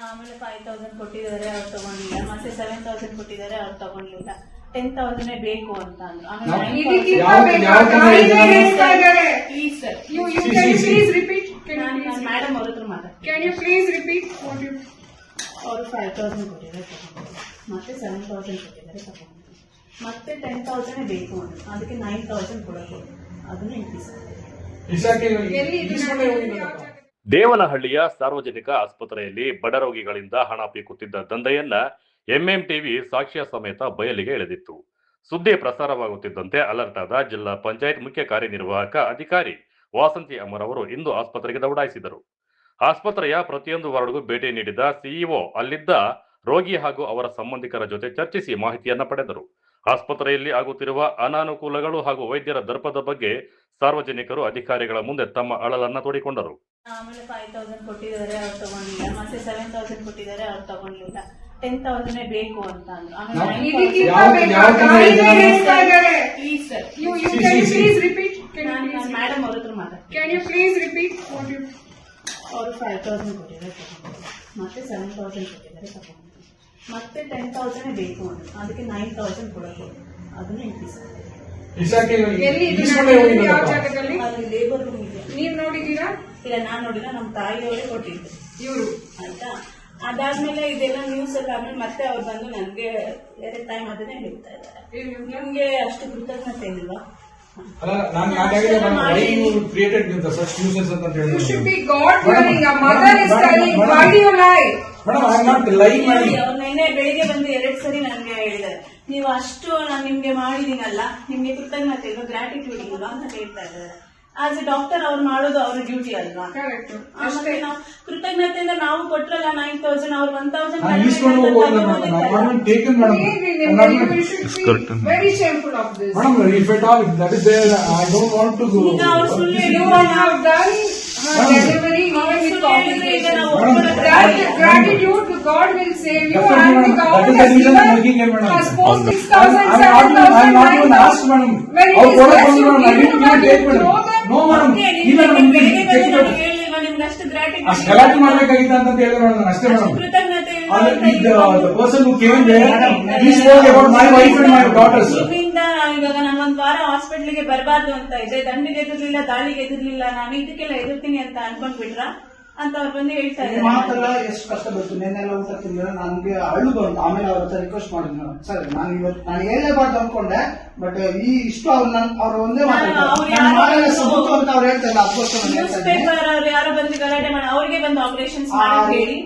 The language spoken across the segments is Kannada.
ಆಮೇಲೆ 5000 ಕೊಟ್ಟಿದ್ದಾರೆ, ಅವ್ರು ತಗೊಂಡಿಲ್ಲ. ಮತ್ತೆ 7000 ಕೊಟ್ಟಿದ್ದಾರೆ, ಅವ್ರು ತಗೊಂಡಿಲ್ಲ. 10,000 ಬೇಕು ಅಂತ ಅಂದ್ರು. ಮೇಡಮ್ ಅವ್ರ ಹತ್ರ ಮಾತಾಡ್ತೀನಿ. ಅವರು 5000 ಕೊಟ್ಟಿದ್ದಾರೆ ತಗೊಂಡಿಲ್ಲ, ಮತ್ತೆ 7000 ಕೊಟ್ಟಿದ್ದಾರೆ ತಗೊಂಡಿಲ್ಲ, ಮತ್ತೆ 10,000 ಬೇಕು ಅಂತ. ಅದಕ್ಕೆ 9,000 ಕೊಡಬೇಕು, ಅದನ್ನ ಇನ್ಕ್ರೀಸ್ ದೇವನಹಳ್ಳಿಯ ಸಾರ್ವಜನಿಕ ಆಸ್ಪತ್ರೆಯಲ್ಲಿ ಬಡ ರೋಗಿಗಳಿಂದ ಹಣ ಪೀಕುತ್ತಿದ್ದ ದಂಧೆಯನ್ನ ಎಂಎಂಟಿವಿ ಸಾಕ್ಷ್ಯ ಸಮೇತ ಬಯಲಿಗೆ ಎಳೆದಿತ್ತು. ಸುದ್ದಿ ಪ್ರಸಾರವಾಗುತ್ತಿದ್ದಂತೆ ಅಲರ್ಟ್ ಆದ ಜಿಲ್ಲಾ ಪಂಚಾಯತ್ ಮುಖ್ಯ ಕಾರ್ಯನಿರ್ವಾಹಕ ಅಧಿಕಾರಿ ವಾಸಂತಿ ಅಮರ್ ಅವರು ಇಂದು ಆಸ್ಪತ್ರೆಗೆ ದೌಡಾಯಿಸಿದರು. ಆಸ್ಪತ್ರೆಯ ಪ್ರತಿಯೊಂದು ವಾರ್ಡ್ಗೂ ಭೇಟಿ ನೀಡಿದ ಸಿಇಒ ಅಲ್ಲಿದ್ದ ರೋಗಿ ಹಾಗೂ ಅವರ ಸಂಬಂಧಿಕರ ಜೊತೆ ಚರ್ಚಿಸಿ ಮಾಹಿತಿಯನ್ನ ಪಡೆದರು. ಆಸ್ಪತ್ರೆಯಲ್ಲಿ ಆಗುತ್ತಿರುವ ಅನಾನುಕೂಲಗಳು ಹಾಗೂ ವೈದ್ಯರ ದರ್ಪದ ಬಗ್ಗೆ ಸಾರ್ವಜನಿಕರು ಅಧಿಕಾರಿಗಳ ಮುಂದೆ ತಮ್ಮ ಅಳಲನ್ನ ತೋಡಿಕೊಂಡರು. ಆಮೇಲೆ 5000 ಕೊಟ್ಟಿದ್ದಾರೆ, ಅವ್ರು ತಗೊಂಡಿಲ್ಲ. ಮತ್ತೆ 7000 ಕೊಟ್ಟಿದ್ದಾರೆ, ಅವ್ರು ತಗೊಂಡಿಲ್ಲ. 10,000 ಬೇಕು ಅಂತ ಅಂದ್ರು. ಮೇಡಮ್ ಅವ್ರ ಹತ್ರ ಮಾತಾಡ್ತೀನಿ. ಅವರು 5000 ಕೊಟ್ಟಿದ್ದಾರೆ ತಗೊಂಡಿಲ್ಲ, ಮತ್ತೆ 7000 ಕೊಟ್ಟಿದ್ದಾರೆ ತಗೊಂಡಿಲ್ಲ, ಮತ್ತೆ 10,000 ಬೇಕು ಅಂತ. ಅದಕ್ಕೆ 9,000 ಕೊಡಬೇಕು, ಅದನ್ನ ಇನ್ಕ್ರೀಸ್ ಲೇಬರ್ ರೂಮ್ ಇದೆ. ನೀವ್ ನೋಡಿದೀರಾ? ಇಲ್ಲ, ನಾನ್ ನೋಡಿಲ್ಲ, ನಮ್ಮ ತಾಯಿಯವರೇ ಕೊಟ್ಟಿದ್ದು ಇವರು. ಆಯ್ತಾ, ಅದಾದ್ಮೇಲೆ ಇದೆಲ್ಲ ನ್ಯೂಸ್ ಎಲ್ಲ ಆದ್ಮೇಲೆ ಮತ್ತೆ ಅವ್ರು ಬಂದು ನನ್ಗೆ ಬೇರೆ ಟೈಮ್ ಅದನ್ನೇ ಹೇಳ್ತಾ ಇದ್ದಾರೆ. ನಿಮ್ಗೆ ಅಷ್ಟು ಕೃತಜ್ಞತೆ ಇಲ್ವಾ? ನಿನ್ನೆ ಬೆಳಿಗ್ಗೆ ಬಂದು 2 ಸರಿ ನನ್ಗೆ ಹೇಳಿದ್ದಾರೆ, ನೀವು ಅಷ್ಟು ನಾನು ನಿಮ್ಗೆ ಮಾಡಿದೀನಲ್ಲ, ನಿಮ್ಗೆ ಕೃತಜ್ಞತೆ ಇಲ್ವಾ, ಗ್ರಾಟಿಟ್ಯೂಡ್ ಇಲ್ವಾ ಅಂತ ಹೇಳ್ತಾ ಇದ್ದಾರೆ. ಆಸ್ ಎ ಡಾಕ್ಟರ್ ಅವ್ರು ಮಾಡೋದು ಅವ್ರ ಡ್ಯೂಟಿ ಅಲ್ವಾ? ಅಷ್ಟೇ. ನಾವು ಕೃತಜ್ಞತೆಯಿಂದ ನಾವು ಕೊಟ್ರಲ್ಲ 9,000, ಅವ್ರು 1,000 very shameful of this. Delivery with complications. Gratitude to God will save you, and the government has given us 6,000, 7,000, 9,000. When it is less, you know that. No, madam. ನಿಮ್ಗೆ ಅಷ್ಟು ಗಲಾಟೆ ಮಾಡಬೇಕಾಗಿತ್ತು ಅಂತ ಹೇಳಿದ್ರೆ ಅಷ್ಟೇ madam. The person who came there, he spoke about my wife and my daughters. ಇವಾಗ ನಾನು 1 ವಾರ ಹಾಸ್ಪಿಟ್ಲಿಗೆ ಬರಬಾರ್ದು ಅಂತ ಇದೆ, ದಂಡಿಗೆ ಎದುರ್ಲಿಲ್ಲ, ದಾಳಿಗೆ ಎದುರ್ಲಿಲ್ಲ, ನಾನು ಇದಕ್ಕೆಲ್ಲ ಎದುರ್ತೀನಿ ಅಂತ ಅನ್ಕೊಂಡ್ಬಿಟ್ರ ಅಂತ ಅವ್ರು ಬಂದು ಹೇಳ್ತಾ ಇದ್ದಾರೆ. ಮಾತೆಲ್ಲ ಎಷ್ಟು ಕಷ್ಟ ಬಂತು, ನೆನ್ನೆಲ್ಲ ಊಟ ತಿಂದ್ರೆ ನನ್ಗೆ ಅಳ್ಳು ಬಂತು. ಆಮೇಲೆ ಅವ್ರ ಹತ್ರ ರಿಕ್ವೆಸ್ಟ್ ಮಾಡಿದ್ರು, ಸರ್ ನಾನು ಇವತ್ತು ನಾನು ಹೇಳಲೇಬಾರ್ದು ಅನ್ಕೊಂಡೆ, ಬಟ್ ಇಷ್ಟು ಅವ್ರು ಒಂದೇ ಮಾತಾಡ್ತಾರೆ ಸಬೂತು ಅಂತ ಅವ್ರು ಹೇಳ್ತಾ ಇಲ್ಲ. ನ್ಯೂಸ್ ಪೇಪರ್ ಅವ್ರು ಯಾರೋ ಬಂದು ಗಲಾಟೆ ಮಾಡಿ ಅವ್ರಿಗೆ ಬಂದು ಆಪರೇಷನ್ಸ್ ಮಾಡಿ ಹೇಳಿ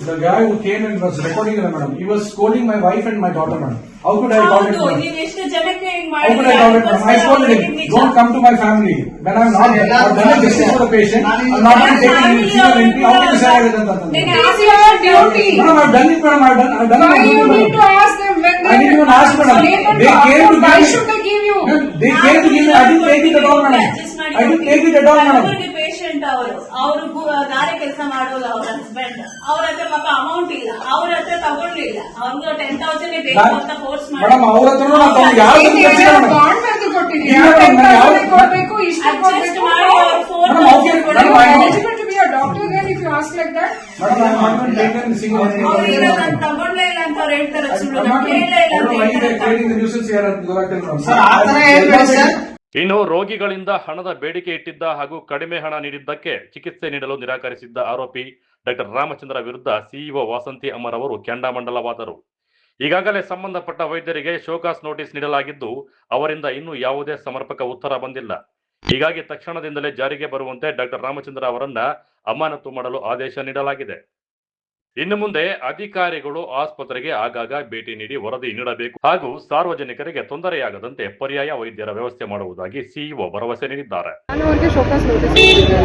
The guy who came and was recording, madam, he was scolding my wife and my daughter, madam. How could I tolerate him? ನೀವು ಎಷ್ಟು ಜನಕ್ಕೆ How could I tolerate him? I scolded him. Don't come to my family. When I'm not done justice for the patient, I'm not going to take any single entry. How can you say that? It is your duty. Madam, I've done it, madam. I've done it. Why you need to ask them when I didn't even ask, madam. They came to why should they give you? They came to give me. I didn't take it at all, madam. I didn't take it at all, madam. Patient ಅವರು ಗಾರೆ ಕೆಲಸ ಮಾಡೋದು ಅವ್ರ ಹಸ್ಬೆಂಡ್, ಅವ್ರ ಹತ್ರ ಪಾಪ ಅಮೌಂಟ್ ಇಲ್ಲ, ಅವ್ರ ಹತ್ರ ತಗೊಳ್ಳಿಲ್ಲ, ಅವ್ರಿಗೆ 10,000 ಬೇಕು ಅಂತ ಫೋರ್ಸ್ ಮಾಡಿ ಕೊಡ್ಬೇಕು, ಇಷ್ಟು ಕೊಡ್ಬೇಕು. ತಗೊಳ್ಲೇ ಇಲ್ಲ ಅಂತ ಅವ್ರು ಹೇಳ್ತಾರೆ, ಕೇಳಲೇ ಇಲ್ಲ. ಇನ್ನು ರೋಗಿಗಳಿಂದ ಹಣದ ಬೇಡಿಕೆ ಇಟ್ಟಿದ್ದ ಹಾಗೂ ಕಡಿಮೆ ಹಣ ನೀಡಿದ್ದಕ್ಕೆ ಚಿಕಿತ್ಸೆ ನೀಡಲು ನಿರಾಕರಿಸಿದ್ದ ಆರೋಪಿ ಡಾಕ್ಟರ್ ರಾಮಚಂದ್ರ ವಿರುದ್ಧ ಸಿಇಒ ವಾಸಂತಿ ಅಮರ್ ಅವರು ಕೆಂಡಾಮಂಡಲವಾದರು. ಈಗಾಗಲೇ ಸಂಬಂಧಪಟ್ಟ ವೈದ್ಯರಿಗೆ ಶೋಕಾಸ್ ನೋಟಿಸ್ ನೀಡಲಾಗಿದ್ದು ಅವರಿಂದ ಇನ್ನೂ ಯಾವುದೇ ಸಮರ್ಪಕ ಉತ್ತರ ಬಂದಿಲ್ಲ. ಹೀಗಾಗಿ ತಕ್ಷಣದಿಂದಲೇ ಜಾರಿಗೆ ಬರುವಂತೆ ಡಾಕ್ಟರ್ ರಾಮಚಂದ್ರ ಅವರನ್ನ ಅಮಾನತು ಮಾಡಲು ಆದೇಶ ನೀಡಲಾಗಿದೆ. ಇನ್ನು ಮುಂದೆ ಅಧಿಕಾರಿಗಳು ಆಸ್ಪತ್ರೆಗೆ ಆಗಾಗ ಭೇಟಿ ನೀಡಿ ವರದಿ ನೀಡಬೇಕು ಹಾಗೂ ಸಾರ್ವಜನಿಕರಿಗೆ ತೊಂದರೆಯಾಗದಂತೆ ಪರ್ಯಾಯ ವೈದ್ಯರ ವ್ಯವಸ್ಥೆ ಮಾಡುವುದಾಗಿ ಸಿಇಒ ಭರವಸೆ ನೀಡಿದ್ದಾರೆ. ನಾನು ಅವರಿಗೆ ಶೋಕಾಸ್ ನೋಟಿಸ್ ಕೊಟ್ಟಿದ್ದೆ,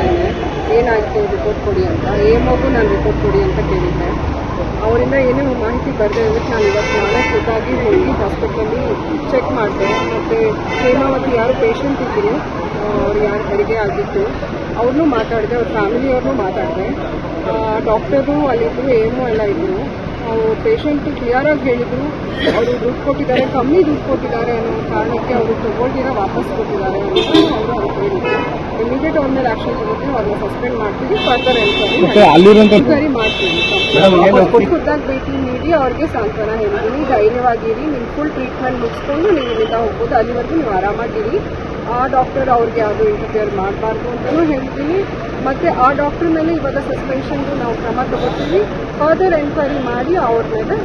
ಏನಾಯಿತು ರಿಪೋರ್ಟ್ ಕೊಡಿ ಅಂತ. ಏಮೋಗೂ ನಾನು ರಿಪೋರ್ಟ್ ಕೊಡಿ ಅಂತ ಕೇಳಿದ್ದೆ. ಅವರಿಂದ ಏನೂ ಮಾಹಿತಿ ಬರದೆ ಇರೋದಕ್ಕೆ ನಾನು ನಾಳೆ ಖುದ್ದಾಗಿ ಹೋಗಿ ಹಾಸ್ಪಿಟಲಲ್ಲಿ ಚೆಕ್ ಮಾಡಿದೆ. ಮತ್ತು ಹೇಮಾವತಿ ಯಾರು ಪೇಷಂಟ್ ಇದ್ದರು, ಅವ್ರು ಯಾರು ಹೆರಿಗೆ ಆಗಿತ್ತು ಅವ್ರನ್ನೂ ಮಾತಾಡಿದೆ, ಅವ್ರ ಫ್ಯಾಮಿಲಿಯವ್ರನ್ನೂ ಮಾತಾಡಿದೆ. ಡಾಕ್ಟರು ಅಲ್ಲಿದ್ದರು, ಏನೂ ಎಲ್ಲ ಇದ್ದರು. ಪೇಷಂಟ್ ಕ್ಲಿಯರ್ ಆಗಿ ಹೇಳಿದ್ರು, ಅವರು ದುಡ್ಡು ಕೊಟ್ಟಿದ್ದಾರೆ, ಕಮ್ಮಿ ದುಡ್ಡು ಕೊಟ್ಟಿದ್ದಾರೆ ಅನ್ನೋ ಕಾರಣಕ್ಕೆ ಅವರು ತಗೊಳ್ದಿರ ವಾಪಸ್ ಕೊಟ್ಟಿದ್ದಾರೆ ಅಂತ ಅವರು ಹೇಳಿದ್ರು. ಇಮಿಡಿಯೇಟ್ ಅವ್ರ ಮೇಲೆ ಆಕ್ಷನ್ ತಗೋತೀವಿ, ಅವ್ರನ್ನ ಸಸ್ಪೆಂಡ್ ಮಾಡ್ತೀವಿ, ಫರ್ದರ್ ಎನ್ಕ್ವೈರಿ ಮಾಡ್ತೀವಿ. ಖುದ್ದಾಗಿ ಭೇಟಿ ನೀಡಿ ಅವ್ರಿಗೆ ಸಾಂತ್ವನ ಹೇಳಿದ್ದೀನಿ, ಧೈರ್ಯವಾಗಿರಿ, ನಿಮ್ಮ ಫುಲ್ ಟ್ರೀಟ್ಮೆಂಟ್ ಮುಗಿಸ್ಕೊಂಡು ನೀವು ಇಲ್ಲಿಂದ ಹೋಗ್ಬೋದು, ಅಲ್ಲಿವರೆಗೂ ನೀವು ಆರಾಮಾಗಿರಿ. ಆ ಡಾಕ್ಟರ್ ಅವ್ರಿಗೆ ಯಾವುದು ಇಂಟರ್ಫಿಯರ್ ಮಾಡಬಾರ್ದು ಅಂತಲೂ ಹೇಳ್ತೀನಿ. ಮತ್ತು ಆ ಡಾಕ್ಟರ್ ಮೇಲೆ ಇವಾಗ ಸಸ್ಪೆನ್ಷನ್ದು ನಾವು ಕ್ರಮ ತಗೋತೀವಿ, ಫರ್ದರ್ ಎನ್ಕ್ವೈರಿ ಮಾಡಿ ಅವ್ರ ಮೇಲೆ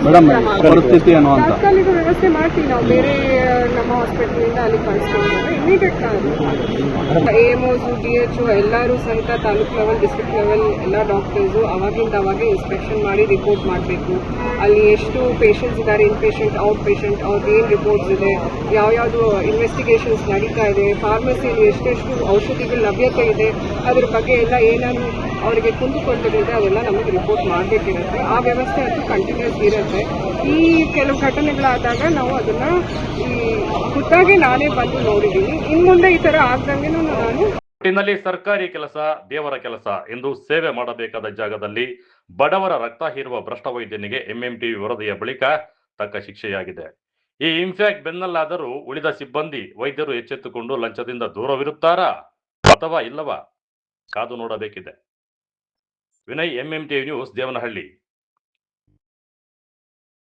ತಾತ್ಕಾಲಿಕ ವ್ಯವಸ್ಥೆ ಮಾಡ್ತೀವಿ. ನಾವು ಬೇರೆ ನಮ್ಮ ಹಾಸ್ಪಿಟಲಿಂದ ಅಲ್ಲಿ ಕಳಿಸ್ಕೊಂಡಿದ್ದಾರೆ. ಇಮಿಡಿಯೇಟ್ AMOs, DHO ಎಲ್ಲರೂ ಸಹಿತ ತಾಲೂಕ್ ಲೆವೆಲ್, ಡಿಸ್ಟ್ರಿಕ್ಟ್ ಲೆವೆಲ್ ಎಲ್ಲ ಡಾಕ್ಟರ್ಸು ಅವಾಗಿಂದ ಅವಾಗೆ ಇನ್ಸ್ಪೆಕ್ಷನ್ ಮಾಡಿ ರಿಪೋರ್ಟ್ ಮಾಡಬೇಕು. ಅಲ್ಲಿ ಎಷ್ಟು ಪೇಷಂಟ್ಸ್ ಇದ್ದಾರೆ, ಇನ್ ಪೇಷಂಟ್, ಔಟ್ ಪೇಷಂಟ್, ಅವ್ರಿಗೆ ಏನು ರಿಪೋರ್ಟ್ಸ್ ಇದೆ, ಯಾವ್ಯಾವುದು ಇನ್ವೆಸ್ಟಿಗೇಷನ್ಸ್ ನಡೀತಾ ಇದೆ, ಫಾರ್ಮಸಿಯಲ್ಲಿ ಎಷ್ಟೆಷ್ಟು ಔಷಧಿಗಳ ಲಭ್ಯತೆ ಇದೆ, ಅದ್ರ ಬಗ್ಗೆ ಎಲ್ಲ ಏನಾದ್ರು ಅವರಿಗೆ ಕುಂದುಕೊರತೆಗಳಿದೆ ಅದೆಲ್ಲ ನಮಗೆ ರಿಪೋರ್ಟ್ ಮಾಡಬೇಕಿರುತ್ತೆ. ಆ ವ್ಯವಸ್ಥೆ ಅಂತೂ ಕಂಟಿನ್ಯೂಸ್ ಇರುತ್ತೆ. ಈ ಕೆಲವು ಘಟನೆಗಳಾದಾಗ ನಾವು ಅದನ್ನ ಖುದ್ದಾಗಿ ನಾನೇ ಬಂದು ನೋಡಿದ್ದೀನಿ. ಇನ್ನು ಮುಂದೆ ಈ ಥರ ಆಗ್ದಂಗೆನೂ ನಾನು ಒಟ್ಟಿನಲ್ಲಿ ಸರ್ಕಾರಿ ಕೆಲಸ ದೇವರ ಕೆಲಸ ಎಂದು ಸೇವೆ ಮಾಡಬೇಕಾದ ಜಾಗದಲ್ಲಿ ಬಡವರ ರಕ್ತ ಹೀರುವ ಭ್ರಷ್ಟ ವೈದ್ಯನಿಗೆ MMTV ವರದಿಯ ಬಳಿಕ ತಕ್ಕ ಶಿಕ್ಷೆಯಾಗಿದೆ. ಈ ಇಂಪ್ಯಾಕ್ಟ್ ಬೆನ್ನಲ್ಲಾದರೂ ಉಳಿದ ಸಿಬ್ಬಂದಿ ವೈದ್ಯರು ಎಚ್ಚೆತ್ತುಕೊಂಡು ಲಂಚದಿಂದ ದೂರವಿರುತ್ತಾರಾ ಅಥವಾ ಇಲ್ಲವಾ ಕಾದು ನೋಡಬೇಕಿದೆ. Vinay, MMTV news, Devanahalli.